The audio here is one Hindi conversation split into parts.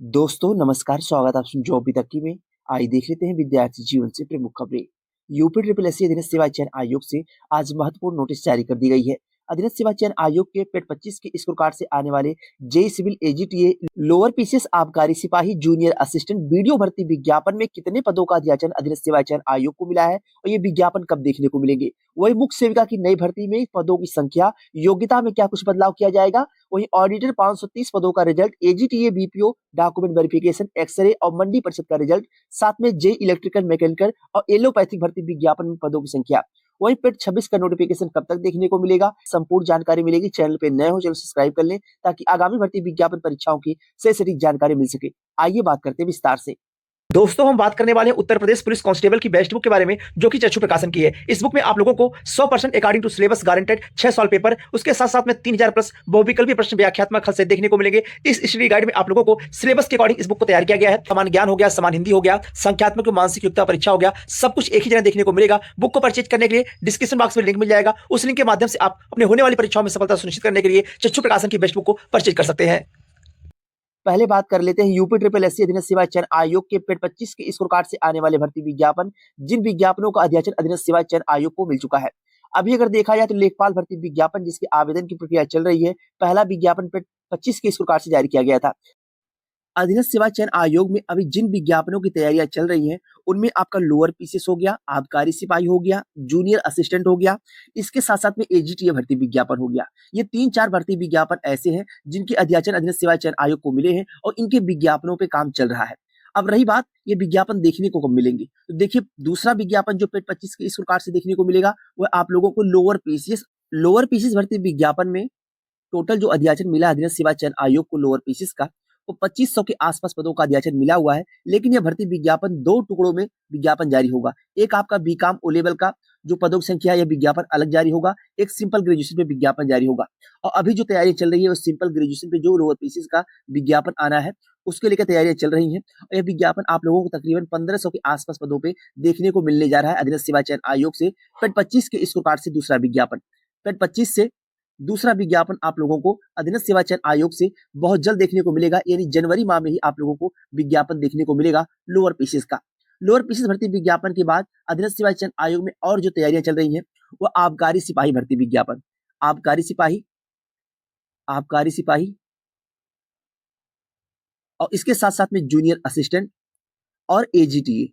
दोस्तों नमस्कार, स्वागत आप जॉब भी तक की में। आइए देख लेते हैं विद्यार्थी जीवन से प्रमुख खबरें। यूपी ट्रिपल एस अधीनस्थ सेवा चयन आयोग से आज महत्वपूर्ण नोटिस जारी कर दी गई है। अधीनस्थ सेवा चयन आयोग के पेड 25 के स्कोर कार्ड से आने वाले JE civil AGTA lower PCS आबकारी सिपाही जूनियर असिस्टेंट वीडियो भर्ती विज्ञापन में कितने पदों का अध्याचन अधीनस्थ सेवा चयन आयोग को मिला है और ये विज्ञापन कब देखने को मिलेंगे। वही मुख्य सेविका की नई भर्ती में पदों की संख्या, योग्यता में क्या कुछ बदलाव किया जाएगा। वहीं ऑडिटर 530 पदों का result, AGTA BPO document verification, x-ray और मंडी परिषद का रिजल्ट, साथ में जे इलेक्ट्रिकल मैकेनिकल और एलोपैथिक भर्ती विज्ञापन में पदों की संख्या। वहीं पेड 26 का नोटिफिकेशन कब तक देखने को मिलेगा, संपूर्ण जानकारी मिलेगी। चैनल पे नए हो चैनल सब्सक्राइब कर लें ताकि आगामी भर्ती विज्ञापन परीक्षाओं की सही सटीक जानकारी मिल सके। आइए बात करते हैं विस्तार से। दोस्तों हम बात करने वाले हैं उत्तर प्रदेश पुलिस कांस्टेबल की बेस्ट बुक के बारे में, जो कि चक्षु प्रकाशन की है। इस बुक में आप लोगों को 100% according to syllabus guaranteed 6 solve paper, उसके साथ साथ में 3000 प्लस बहुविकल्पी प्रश्न व्याख्यात्मक खत से देखने को मिलेंगे। इस स्टडी गाइड में आप लोगों को सिलेबस के अकॉर्डिंग इस बुक को तैयार किया गया है। समान ज्ञान हो गया, समान हिंदी हो गया, संख्यात्मक मानसिक योग्यता परीक्षा हो गया, सब कुछ एक ही जगह देखने को मिलेगा। बुक को परचेज करने के लिए डिस्क्रिप्शन बॉक्स में लिंक मिल जाएगा। उस लिंक के माध्यम से आप अपने होने वाली परीक्षाओं में सफलता सुनिश्चित करने के लिए चक्षु प्रकाशन की बेस्ट बुक को परचेज कर सकते हैं। पहले बात कर लेते हैं यूपी ट्रिपल एस अधीनस्थ सेवा चयन आयोग के पेड 25 के स्कोर कार्ड से आने वाले भर्ती विज्ञापन। जिन विज्ञापनों का अध्याचन अधीनस्थ सेवा चयन आयोग को मिल चुका है। अभी अगर देखा जाए तो लेखपाल भर्ती विज्ञापन जिसके आवेदन की प्रक्रिया चल रही है, पहला विज्ञापन पेड 25 के स्कोर कार्ड से जारी किया गया था। अधीनस्थ सेवा चयन आयोग में अभी जिन विज्ञापनों की तैयारियां चल रही हैं, उनमें आपका लोअर पीसीएस हो गया, आबकारी सिपाही हो गया, जूनियर असिस्टेंट हो गया, इसके साथ साथ में एजीटीए भर्ती विज्ञापन हो गया। ये 3-4 भर्ती विज्ञापन ऐसे हैं जिनके अध्याचन अधीनस्थ सेवा चयन आयोग को मिले हैं और इनके विज्ञापनों पे काम चल रहा है। अब रही बात ये विज्ञापन देखने को कब मिलेंगे, तो देखिए दूसरा विज्ञापन जो पेड 25 के इस प्रकार से देखने को मिलेगा, वह आप लोगों को लोअर पीसीएस भर्ती विज्ञापन में टोटल जो अध्याचन मिला अधीनस्थ सेवा चयन आयोग को लोअर पीसीएस का, वो 2500 के आसपास पदों का अध्याचन मिला हुआ है। लेकिन यह भर्ती विज्ञापन 2 टुकड़ों में विज्ञापन जारी होगा। एक आपका बीकॉम ओ लेवल का जो पदों की संख्या है, यह विज्ञापन अलग जारी होगा। एक सिंपल ग्रेजुएशन पे विज्ञापन जारी होगा। और अभी जो तैयारी चल रही है वो सिंपल ग्रेजुएशन पे जो लोअर पीसीएस का विज्ञापन आना है, उसके लेकर तैयारियां चल रही हैं। और यह विज्ञापन आप लोगों को तकरीबन 1500 के आसपास पदों पे देखने को मिलने जा रहा है अधीनस्थ सेवा चयन आयोग से। पेड 25 के स्कोर कार्ड से दूसरा विज्ञापन, पेड 25 से दूसरा विज्ञापन आप लोगों को अधीनस्थ सेवा चयन आयोग से बहुत जल्द देखने को मिलेगा। यानी जनवरी माह में ही आप लोगों को विज्ञापन देखने को मिलेगा लोअर पीसीएस का। लोअर पीसीएस भर्ती विज्ञापन के बाद अधीनस्थ सेवा चयन आयोग में और जो तैयारियां चल रही हैं, वो आबकारी सिपाही भर्ती विज्ञापन, आबकारी सिपाही, आबकारी सिपाही और इसके साथ साथ में जूनियर असिस्टेंट और एजीटीए,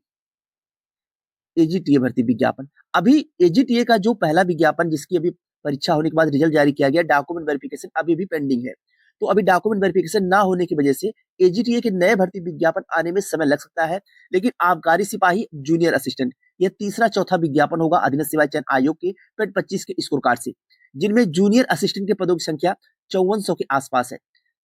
एजीटीए भर्ती विज्ञापन। अभी एजीटीए का जो पहला विज्ञापन जिसकी अभी परीक्षा होने के बाद रिजल्ट जारी किया गया, डॉक्यूमेंट वेरिफिकेशन अभी भी पेंडिंग है। तो अभी डॉक्यूमेंट वेरिफिकेशन ना होने की वजह से एजीटीए के नए भर्ती विज्ञापन आने में समय लग सकता है। लेकिन आबकारी सिपाही, जूनियर असिस्टेंट, यह तीसरा चौथा विज्ञापन होगा अधीनस्थ सेवा चयन आयोग के पेड 25 के स्कोर कार्ड से, जिनमें जूनियर असिस्टेंट के पदों की संख्या 5400 के आसपास है।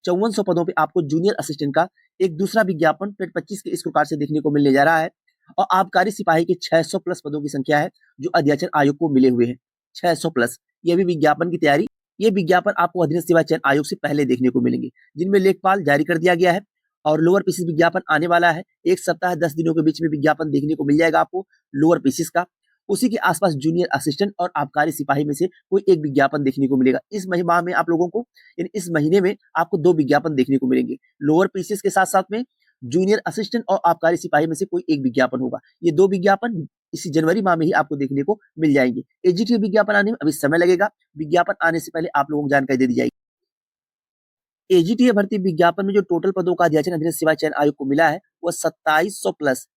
5400 पदों पे आपको जूनियर असिस्टेंट का एक दूसरा विज्ञापन पेड 25 के स्कोर कार्ड से देखने को मिलने जा रहा है। और आबकारी सिपाही के 600 प्लस पदों की संख्या है जो अध्याचन आयोग को मिले हुए हैं, 600 प्लस। ये भी विज्ञापन की तैयारी, ये विज्ञापन आपको अधीनस्थ सेवा चयन आयोग से पहले देखने को मिलेंगे, जिनमें लेखपाल जारी कर दिया गया है और लोअर पीसीएस विज्ञापन आने वाला है। 1 सप्ताह 10 दिनों के बीच में विज्ञापन देखने को मिल जाएगा आपको लोअर पीसीएस का। उसी के आसपास जूनियर असिस्टेंट और आबकारी सिपाही में से कोई एक विज्ञापन देखने को मिलेगा इस माह में आप लोगों को। यानी इस महीने में आपको 2 विज्ञापन देखने को मिलेंगे, लोअर पीसीएस के साथ साथ में जूनियर असिस्टेंट और आबकारी सिपाही में से कोई एक विज्ञापन होगा। ये 2 विज्ञापन इसी जनवरी माह में ही आपको देखने को मिल जाएंगे। एजीटी विज्ञापन आने में अभी समय लगेगा, विज्ञापन आने से पहले आप लोगों को जानकारी दे दी जाएगी। एजीटीए भर्ती विज्ञापन में जो टोटल पदों का अध्याचन अधीनस्थ सेवा चयन आयोग को मिला है, वह 2700 प्लस,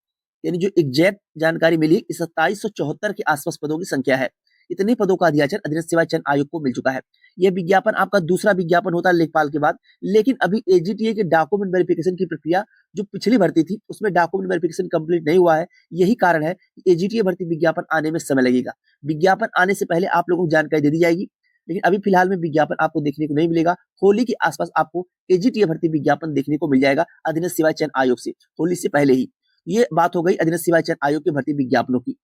यानी जो एग्जैक्ट जानकारी मिली 2774 के आसपास पदों की संख्या है। इतने पदों का अध्याचन अधीनस्थ सेवा चयन आयोग को मिल चुका है। यह विज्ञापन आपका दूसरा विज्ञापन होता है लेखपाल के बाद। लेकिन अभी एजीटीए के डॉक्यूमेंट वेरिफिकेशन की प्रक्रिया जो पिछली भर्ती थी उसमें डॉक्यूमेंट वेरिफिकेशन कंप्लीट नहीं हुआ है। यही कारण है कि एजीटीए भर्ती विज्ञापन आने में समय लगेगा। विज्ञापन आने से पहले आप लोगों को जानकारी दे दी जाएगी, लेकिन अभी फिलहाल में विज्ञापन आपको देखने को नहीं मिलेगा। होली के आसपास आपको एजीटीए भर्ती विज्ञापन देखने को मिल जाएगा अधीनस्थ सेवा चयन आयोग से, होली से पहले ही। ये बात हो गई अधीनस्थ सेवा चयन आयोग के भर्ती विज्ञापनों की।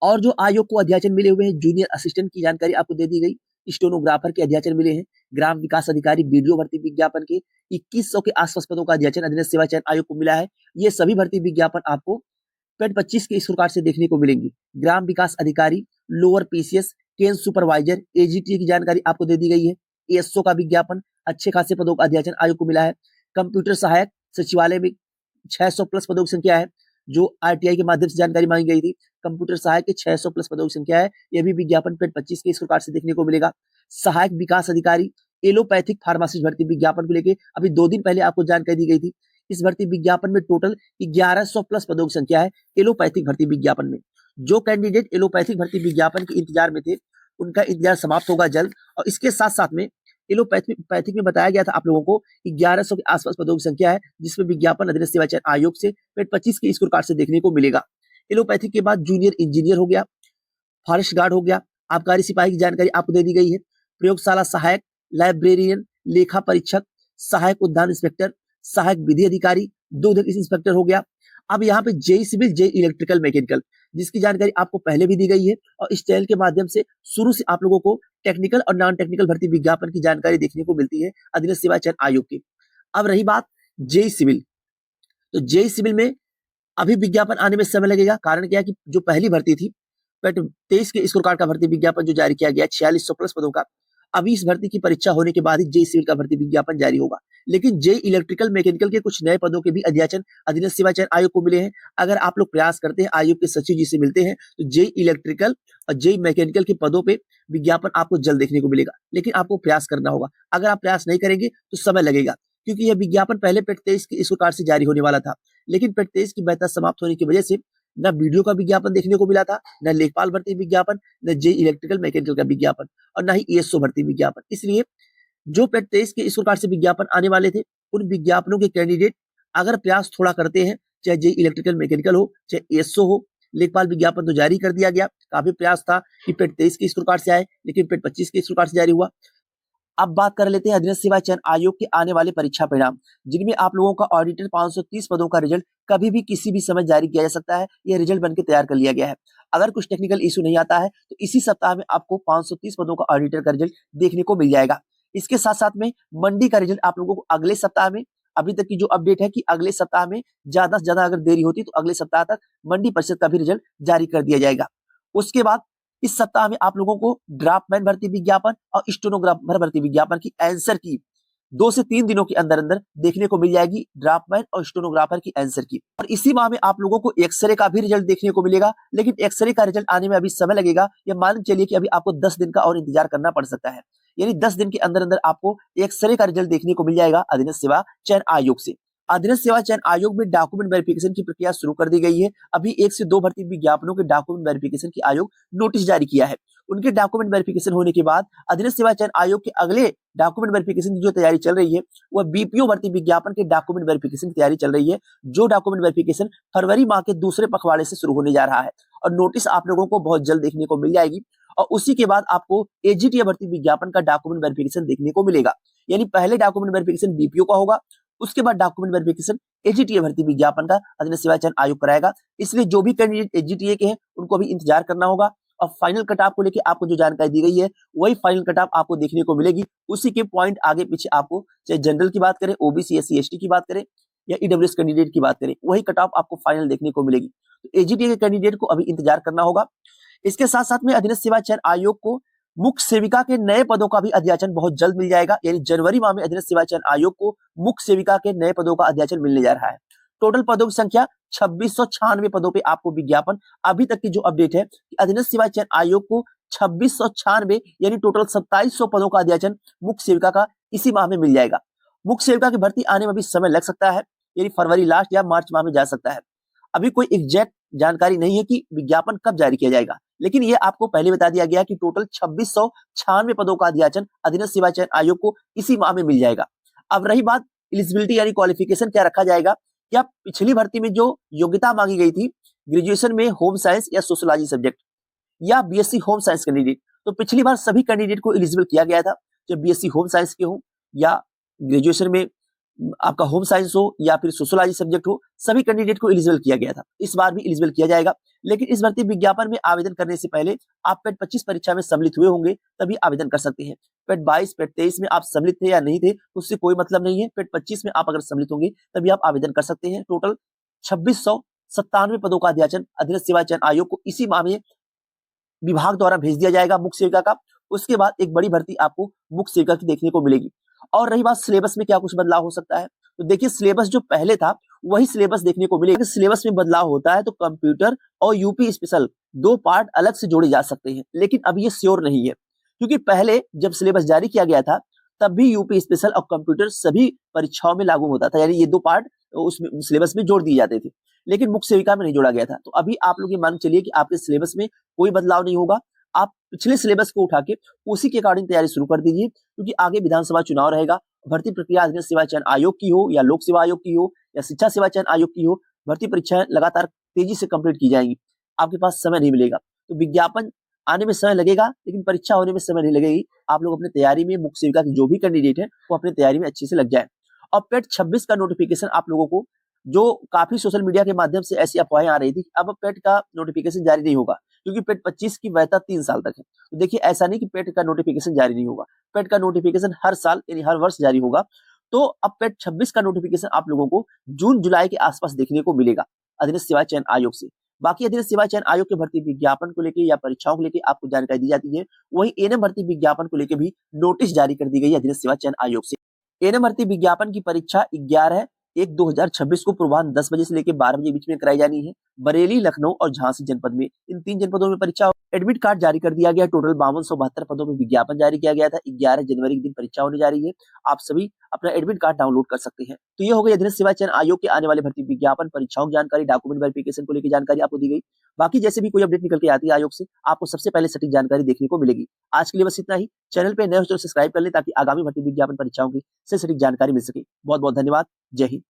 और जो आयोग को अध्याचन मिले हुए हैं, जूनियर असिस्टेंट की जानकारी आपको दे दी गई, स्टेनोग्राफर के अध्याचन मिले हैं, ग्राम विकास अधिकारी वीडियो भर्ती विज्ञापन के 2100 के आसपास पदों का अध्याचन अधीनस्थ सेवा चयन आयोग को मिला है। ये सभी भर्ती विज्ञापन आपको पेड 25 के स्कोर कार्ड से देखने को मिलेंगे। ग्राम विकास अधिकारी, लोअर पीसीएस, केन सुपरवाइजर, एजीटी की जानकारी आपको दे दी गई है। एएसओ का विज्ञापन अच्छे खासे पदों का अध्याचन आयोग को मिला है। कंप्यूटर सहायक, सचिवालय में 600 प्लस पदों की संख्या है, जो आरटीआई के माध्यम से जानकारी मांगी गई थी। कंप्यूटर सहायक के 600 प्लस पदों की संख्या है, यह भी विज्ञापन पेड 25 के स्कोर कार्ड से देखने को मिलेगा। सहायक विकास अधिकारी एलोपैथिक फार्मासिस्ट भर्ती विज्ञापन को लेकर अभी 2 दिन पहले आपको जानकारी दी गई थी। इस भर्ती विज्ञापन में टोटल 1100 प्लस पदों की संख्या है एलोपैथिक भर्ती विज्ञापन में। जो कैंडिडेट एलोपैथिक भर्ती विज्ञापन के इंतजार में थे, उनका इंतजार समाप्त होगा जल्द। और इसके साथ साथ में एलोपैथिक में बताया गया था आप लोगों को कि 1100 के आसपास पदों की संख्या है, जिसमें विज्ञापन अधीनस्थ सेवा चयन आयोग से पेड 25 के स्कोर कार्ड से देखने को मिलेगा। एलोपैथिक के बाद जूनियर इंजीनियर हो गया, फॉरेस्ट गार्ड हो गया, आबकारी सिपाही की जानकारी आपको दे दी गई है। प्रयोगशाला सहायक, लाइब्रेरियन, लेखा परीक्षक, सहायक उद्यान इंस्पेक्टर, सहायक विधि अधिकारी, दुग्ध इंस्पेक्टर हो गया। अब यहाँ पे JE civil, JE electrical mechanical, जिसकी जानकारी आपको पहले भी दी गई है और इस चैनल के माध्यम से शुरू से आप लोगों को टेक्निकल और नॉन टेक्निकल भर्ती विज्ञापन की जानकारी देखने को मिलती है अधीनस्थ सेवा चयन आयोग की। अब रही बात जेई सिविल, तो जेई सिविल में अभी विज्ञापन आने में समय लगेगा। कारण क्या है कि जो पहली भर्ती थी पेड 23 के स्कोर कार्ड का भर्ती विज्ञापन जो जारी किया गया 4600 प्लस पदों का, अभी इस भर्ती की परीक्षा होने के बाद ही जेई सिविल का भर्ती विज्ञापन जारी होगा। लेकिन जेई इलेक्ट्रिकल मैकेनिकल के कुछ नए पदों के भी अध्याचन अधीनस्थ सेवा चयन आयोग को मिले हैं। अगर आप लोग प्रयास करते हैं, आयोग के सचिव जी से मिलते हैं, तो जेई इलेक्ट्रिकल और जेई मैकेनिकल के पदों पे विज्ञापन आपको जल्द देखने को मिलेगा। लेकिन आपको प्रयास करना होगा। अगर आप प्रयास नहीं करेंगे तो समय लगेगा, क्योंकि यह विज्ञापन पहले पेड 23 के स्कोर कार्ड से जारी होने वाला था। लेकिन पेड 23 की वैधता समाप्त होने की वजह से न वीडियो का विज्ञापन देखने को मिला था, न लेखपाल भर्ती विज्ञापन, न जेई इलेक्ट्रिकल मैकेनिकल का विज्ञापन, और न ही ईएसओ भर्ती विज्ञापन। इसलिए जो पेड 23 के स्कोर कार्ड से विज्ञापन आने वाले थे, उन विज्ञापनों के कैंडिडेट अगर प्रयास थोड़ा करते हैं, चाहे जेई इलेक्ट्रिकल मैकेनिकल हो, चाहे ईएसओ हो, लेखपाल विज्ञापन तो जारी कर दिया गया। काफी प्रयास था कि पेड 23 के स्कोर कार्ड से आए, लेकिन पेड 25 के स्कोर कार्ड से जारी हुआ। अब बात कर लेते हैं अधीनस्थ सेवा चयन आयोग के आने वाले परीक्षा परिणाम, जिनमें आप लोगों का ऑडिटर 530 पदों का रिजल्ट कभी भी किसी भी समय जारी किया जा सकता है। यह रिजल्ट बनकर तैयार कर लिया गया है। अगर कुछ टेक्निकल इशू नहीं आता है तो इसी सप्ताह में आपको 530 पदों का ऑडिटर का रिजल्ट देखने को मिल जाएगा। इसके साथ साथ में मंडी का रिजल्ट आप लोगों को अगले सप्ताह में, अभी तक की जो अपडेट है कि अगले सप्ताह में ज्यादा से ज्यादा अगर देरी होती तो अगले सप्ताह तक मंडी परिषद का भी रिजल्ट जारी कर दिया जाएगा। उसके बाद इस सप्ताह में आप लोगों को ड्राफ्टमैन भर्ती विज्ञापन और स्टेनोग्राफर भर्ती विज्ञापन की आंसर की 2 से 3 दिनों के अंदर अंदर देखने को मिल जाएगी, ड्राफ्टमैन और स्टेनोग्राफर की आंसर की। और इसी माह में आप लोगों को एक्सरे का भी रिजल्ट देखने को मिलेगा, लेकिन एक्सरे का रिजल्ट आने में अभी समय लगेगा। ये मान चलिए कि अभी आपको 10 दिन का और इंतजार करना पड़ सकता है। यानी 10 दिन के अंदर अंदर आपको एक्सरे का रिजल्ट देखने को मिल जाएगा अधीनस्थ सेवा चयन आयोग से। अधीनस्थ सेवा चयन आयोग में डॉक्यूमेंट वेरिफिकेशन की प्रक्रिया शुरू कर दी गई है। अभी 1 से 2 भर्ती विज्ञापनों के डॉक्यूमेंट वेरिफिकेशन की आयोग नोटिस जारी किया है। उनके डॉक्यूमेंट वेरिफिकेशन होने के बाद अधीनस्थ सेवा चयन आयोग के अगले डॉक्यूमेंट वेरिफिकेशन की जो तैयारी चल रही है, वह बीपीओ भर्ती विज्ञापन के डॉक्यूमेंट वेरिफिकेशन की तैयारी चल रही है, जो डॉक्यूमेंट वेरिफिकेशन फरवरी माह के दूसरे पखवाड़े से शुरू होने जा रहा है। और नोटिस आप लोगों को बहुत जल्द देखने को मिल जाएगी। और उसी के बाद आपको एजीटीए भर्ती विज्ञापन का डॉक्यूमेंट वेरिफिकेशन देखने को मिलेगा। यानी पहले डॉक्यूमेंट वेरिफिकेशन बीपीओ का होगा, उसके बाद डॉक्यूमेंट वेरिफिकेशन एजीटीए भर्ती विज्ञापन का अधीनस्थ सेवा चयन आयोग कराएगा। इसलिए जो भी कैंडिडेट एजीटीए के हैं उनको भी इंतजार करना होगा। और फाइनल कट ऑफ को लेकर आपको जो जानकारी दी गई है, वही फाइनल कट ऑफ आपको देखने को मिलेगी। उसी के पॉइंट आगे पीछे आपको, चाहे जनरल की बात करें, ओबीसी, एससी, एसटी की बात करें, या ईडब्ल्यूएस कैंडिडेट की बात करें, वही कट ऑफ आपको फाइनल देखने को मिलेगी। तो एजीटीए के कैंडिडेट को अभी इंतजार करना होगा। इसके साथ साथ में अधीनस्थ सेवा चयन आयोग को मुख्य सेविका के नए पदों का भी अध्याचन बहुत जल्द मिल जाएगा। यानी जनवरी माह में अधीनस्थ सेवा चयन आयोग को मुख्य सेविका के नए पदों का अध्याचन मिलने जा रहा है। टोटल पदों की संख्या 2696 पदों पे आपको विज्ञापन, अभी तक की जो अपडेट है कि अधीनस्थ सेवा चयन आयोग को 2696 यानी टोटल 2700 पदों का अध्याचन मुख्य सेविका का इसी माह में मिल जाएगा। मुख्य सेविका की भर्ती आने में भी समय लग सकता है, यानी फरवरी लास्ट या मार्च माह में जा सकता है। अभी कोई एग्जैक्ट जानकारी नहीं है कि विज्ञापन कब जारी किया जाएगा, लेकिन यह आपको पहले बता दिया गया कि टोटल 2696 पदों का अध्याचन अधीनस्थ सेवा चयन आयोग को इसी माह में मिल जाएगा। अब रही बात एलिजिबिलिटी यानी क्वालिफिकेशन क्या रखा जाएगा। क्या पिछली भर्ती में जो योग्यता मांगी गई थी, ग्रेजुएशन में होम साइंस या सोशोलॉजी सब्जेक्ट या बीएससी होम साइंस कैंडिडेट, तो पिछली बार सभी कैंडिडेट को एलिजिबल किया गया था, चाहे बीएससी होम साइंस के हो या ग्रेजुएशन में आपका होम साइंस हो या फिर सोशोलॉजी सब्जेक्ट हो, सभी कैंडिडेट को एलिजिबल किया गया था। इस बार भी एलिजिबल किया जाएगा। लेकिन इस भर्ती विज्ञापन में आवेदन करने से पहले आप पेड 25 परीक्षा में सम्मिलित हुए होंगे, तभी आवेदन कर सकते हैं। पेड 22, पेड 23 में आप सम्मिलित थे या नहीं थे, उससे कोई मतलब नहीं है। पेड 25 में आप अगर सम्मिलित होंगे तभी आप आवेदन कर सकते हैं। टोटल 2697 पदों का अध्याचन अधीनस्थ सेवा चयन आयोग को इसी माह में विभाग द्वारा भेज दिया जाएगा मुख्य सेविका का। उसके बाद एक बड़ी भर्ती आपको मुख्य सेविका की देखने को मिलेगी। और रही बात सिलेबस में क्या कुछ बदलाव हो सकता है, तो देखिए सिलेबस जो पहले था वही सिलेबस देखने को मिलेगा। सिलेबस में बदलाव होता है तो कंप्यूटर और यूपी स्पेशल 2 पार्ट अलग से जोड़े जा सकते हैं, लेकिन अब ये श्योर नहीं है, क्योंकि पहले जब सिलेबस जारी किया गया था तब भी यूपी स्पेशल और कंप्यूटर सभी परीक्षाओं में लागू होता था, यानी ये 2 पार्ट उसमें सिलेबस में जोड़ दिए जाते थे, लेकिन मुख्य सेविका में नहीं जोड़ा गया था। तो अभी आप लोग ये मान चलिए कि आपके सिलेबस में कोई बदलाव नहीं होगा, आप पिछले सिलेबस को उठा के उसी के अकॉर्डिंग तैयारी शुरू कर दीजिए, क्योंकि आगे विधानसभा चुनाव रहेगा। भर्ती प्रक्रिया अधीनस्थ सेवा चयन आयोग की हो या लोक सेवा आयोग की हो या शिक्षा सेवा चयन आयोग की हो, भर्ती परीक्षाएं लगातार तेजी से कंप्लीट की जाएंगी। आपके पास समय नहीं मिलेगा, तो विज्ञापन आने में समय लगेगा लेकिन परीक्षा होने में समय नहीं लगेगी। आप लोग अपनी तैयारी में मुख्य सेविका के जो भी कैंडिडेट है वो अपनी तैयारी में अच्छे से लग जाए। और पेट 26 का नोटिफिकेशन आप लोगों को, जो काफी सोशल मीडिया के माध्यम से ऐसी अफवाहें आ रही थी, अब पेट का नोटिफिकेशन जारी नहीं होगा, क्योंकि पेट 25 की वैधता 3 साल तक है। तो देखिए ऐसा नहीं कि पेट का नोटिफिकेशन जारी नहीं होगा, पेट का नोटिफिकेशन हर साल यानी हर वर्ष जारी होगा। तो अब पेट 26 का नोटिफिकेशन आप लोगों को जून जुलाई के आसपास देखने को मिलेगा अधीनस्थ सेवा चयन आयोग से। बाकी अधीनस्थ सेवा चयन आयोग के भर्ती विज्ञापन को लेकर या परीक्षाओं को लेकर आपको जानकारी दी जाती है, वहीं एएनएम भर्ती विज्ञापन को लेकर भी नोटिस जारी कर दी गई है अधीनस्थ सेवा चयन आयोग से। एएनएम भर्ती विज्ञापन की परीक्षा 11/1/2026 को पूर्वाह्न 10 बजे से लेकर 12 बजे बीच में कराई जानी है। बरेली, लखनऊ और झांसी जनपद में, इन 3 जनपदों में परीक्षा। एडमिट कार्ड जारी कर दिया गया। टोटल 5272 पदों में विज्ञापन जारी किया गया था। 11 जनवरी के दिन परीक्षा होने जा रही है। आप सभी अपना एडमिट कार्ड डाउनलोड कर सकते हैं। तो ये हो गई अधीनस्थ सेवा चयन आयोग के आने वाले भर्ती विज्ञापन, परीक्षाओं की जानकारी, डॉक्यूमेंट वेरिफिकेशन को लेकर जानकारी आपको दी गई। बाकी जैसे भी कोई अपडेट निकल के आती है आयोग से, आपको सबसे पहले सटीक जानकारी देखने को मिलेगी। आज के लिए बस इतना ही। चैनल पे नए हो तो सब्सक्राइब कर लें ताकि आगामी भर्ती विज्ञापन परीक्षाओं की सटीक जानकारी मिल सके। बहुत बहुत धन्यवाद। जय हिंद।